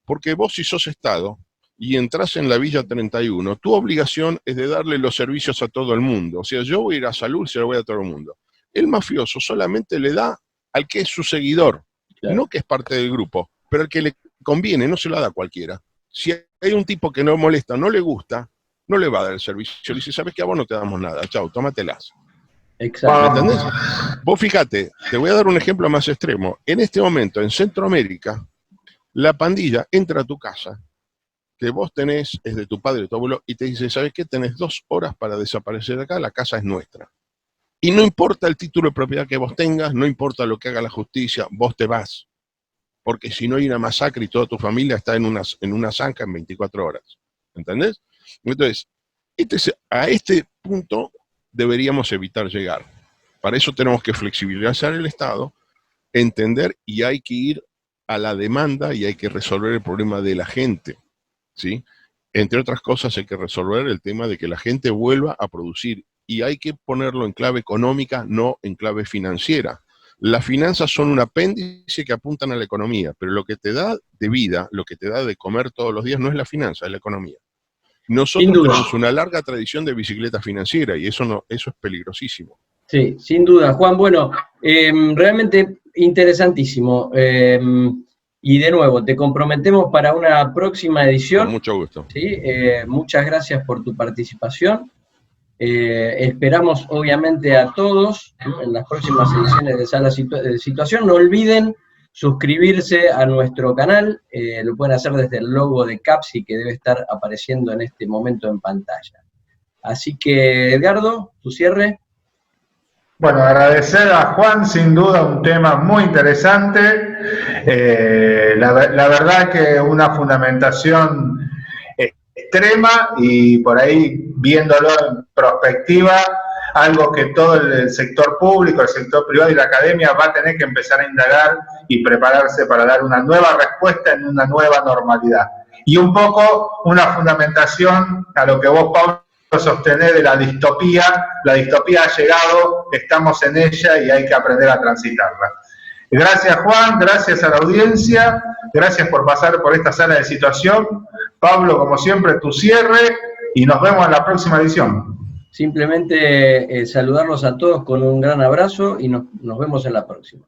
porque vos si sos Estado y entras en la Villa 31, tu obligación es de darle los servicios a todo el mundo. O sea, yo voy a ir a salud y se lo voy a todo el mundo. El mafioso solamente le da al que es su seguidor, no que es parte del grupo, pero al que le conviene, no se lo da a cualquiera. Si hay un tipo que no molesta, no le gusta, no le va a dar el servicio. Le dice, ¿sabes qué? A vos no te damos nada, chau, tómatelas. Exacto. ¿Me entendés? Vos fíjate, te voy a dar un ejemplo más extremo. En este momento, en Centroamérica, la pandilla entra a tu casa, que vos tenés, es de tu padre o tu abuelo, y te dice, ¿sabes qué? Tenés 2 horas para desaparecer acá, la casa es nuestra. Y no importa el título de propiedad que vos tengas, no importa lo que haga la justicia, vos te vas. Porque si no hay una masacre y toda tu familia está en una zanja en 24 horas. ¿Entendés? Entonces, a este punto deberíamos evitar llegar. Para eso tenemos que flexibilizar el Estado, entender, y hay que ir a la demanda y hay que resolver el problema de la gente, ¿sí? Entre otras cosas hay que resolver el tema de que la gente vuelva a producir, y hay que ponerlo en clave económica, no en clave financiera. Las finanzas son un apéndice que apuntan a la economía, pero lo que te da de vida, lo que te da de comer todos los días no es la finanza, es la economía. Nosotros tenemos una larga tradición de bicicleta financiera y eso es peligrosísimo. Sí, sin duda, Juan. Bueno, realmente interesantísimo. Y de nuevo, te comprometemos para una próxima edición. Con mucho gusto. ¿Sí? Muchas gracias por tu participación. Esperamos obviamente a todos, ¿no?, en las próximas ediciones de Sala de Situación. No olviden suscribirse a nuestro canal, lo pueden hacer desde el logo de CAPSI que debe estar apareciendo en este momento en pantalla. Así que, Edgardo, tu cierre. Bueno, agradecer a Juan, sin duda un tema muy interesante. La verdad que una fundamentación extrema y por ahí viéndolo en perspectiva, algo que todo el sector público, el sector privado y la academia va a tener que empezar a indagar y prepararse para dar una nueva respuesta en una nueva normalidad. Y un poco una fundamentación a lo que vos, Pablo, sostenés de la distopía ha llegado, estamos en ella y hay que aprender a transitarla. Gracias, Juan, gracias a la audiencia, gracias por pasar por esta Sala de Situación. Pablo, como siempre, tu cierre y nos vemos en la próxima edición. Simplemente saludarlos a todos con un gran abrazo y nos vemos en la próxima.